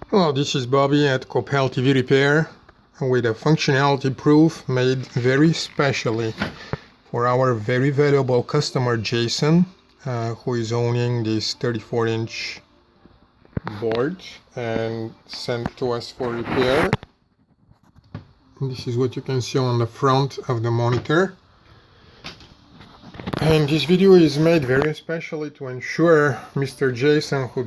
Hello, this is Bobby at Copel TV Repair with a functionality proof made very specially for our very valuable customer Jason, who is owning this 34-inch board and sent to us for repair. This is what you can see on the front of the monitor. And this video is made very especially to ensure Mr. Jason, who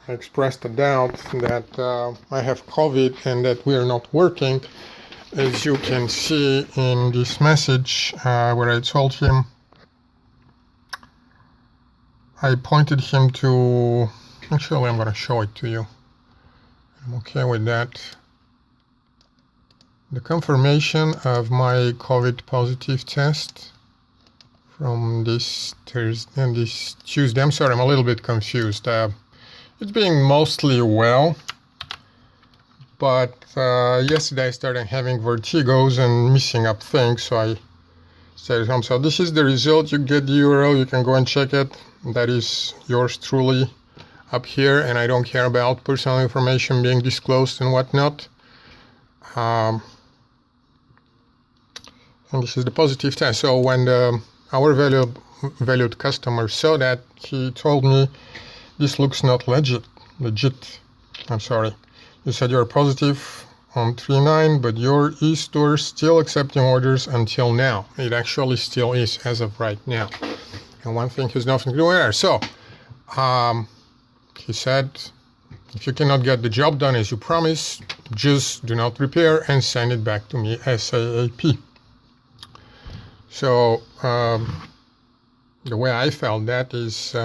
expressed a doubt that I have COVID and that we are not working. As you can see in this message where I told him, I pointed him to, actually I'm going to show it to you. I'm okay with that. The confirmation of my COVID positive test from this Thursday and this Tuesday. I'm sorry, I'm a little bit confused. It's being mostly well, but yesterday I started having vertigos and missing up things, so I stayed at home. So this is the result. You get the URL, you can go and check it. That is yours truly up here, and I don't care about personal information being disclosed and whatnot. And this is the positive test. So when our valued customer saw that, he told me, this looks not legit. I'm sorry. You said you're positive on 3/9, but your e-store still accepting orders until now. It actually still is as of right now. And one thing has nothing to do with that. So, he said, if you cannot get the job done as you promised, just do not repair and send it back to me ASAP. So, the way I felt that is,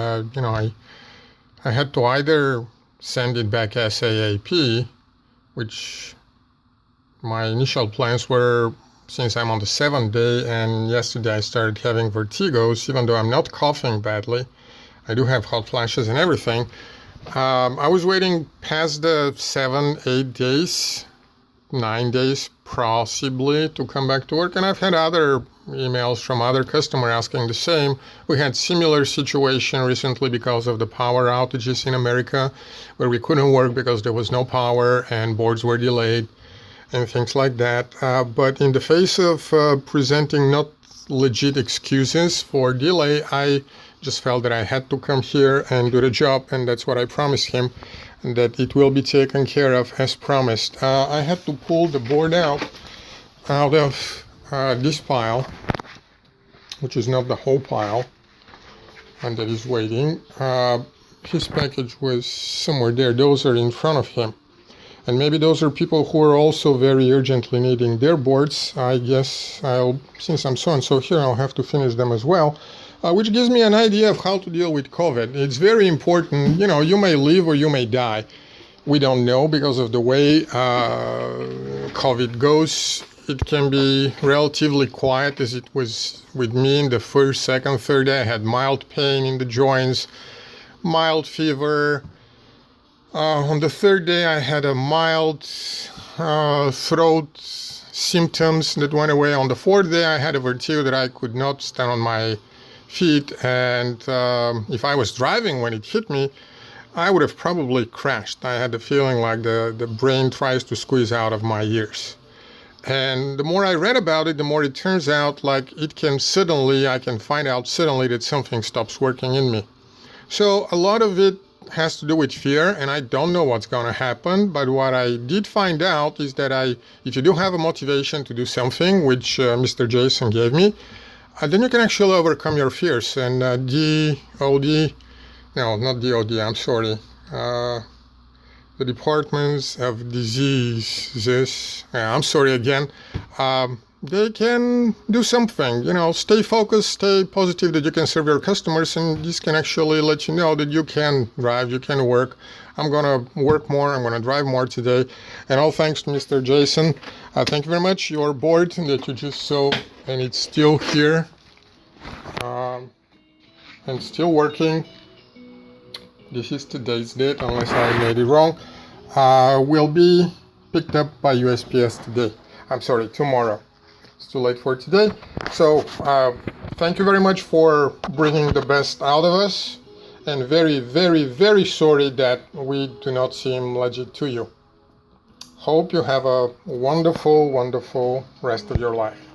I had to either send it back ASAP, which my initial plans were, since I'm on the 7th day and yesterday I started having vertigos, even though I'm not coughing badly, I do have hot flashes and everything. I was waiting past the 7, 8 days, 9 days possibly to come back to work, and I've had other emails from other customers asking the same. We had similar situation recently because of the power outages in America, where we couldn't work because there was no power and boards were delayed and things like that. But in the face of presenting not legit excuses for delay, I just felt that I had to come here and do the job, and that's what I promised him, and that it will be taken care of as promised. I had to pull the board out of this pile, which is not the whole pile, and that is waiting. His package was somewhere there. Those are in front of him. And maybe those are people who are also very urgently needing their boards. I guess since I'm so-and-so here, I'll have to finish them as well, which gives me an idea of how to deal with COVID. It's very important. You may live or you may die. We don't know because of the way COVID goes. It can be relatively quiet, as it was with me in the first, second, third day. I had mild pain in the joints, mild fever. On the third day, I had a mild throat symptoms that went away. On the fourth day, I had a vertigo that I could not stand on my feet. And if I was driving when it hit me, I would have probably crashed. I had the feeling like the brain tries to squeeze out of my ears. And the more I read about it, the more it turns out like I can find out suddenly that something stops working in me. So a lot of it has to do with fear, and I don't know what's going to happen. But what I did find out is that if you do have a motivation to do something, which Mr. Jason gave me, then you can actually overcome your fears. And the Departments of Diseases, I'm sorry again, they can do something. Stay focused, stay positive that you can serve your customers, and this can actually let you know that you can drive, you can work. I'm going to work more, I'm going to drive more today, and all thanks to Mr. Jason. Thank you very much. Your board that you just saw, and it's still here, and still working. This is today's date, unless I made it wrong. Will be picked up by USPS today. I'm sorry, tomorrow. It's too late for today. So thank you very much for bringing the best out of us. and very, very, very sorry that we do not seem legit to you. Hope you have a wonderful, wonderful rest of your life.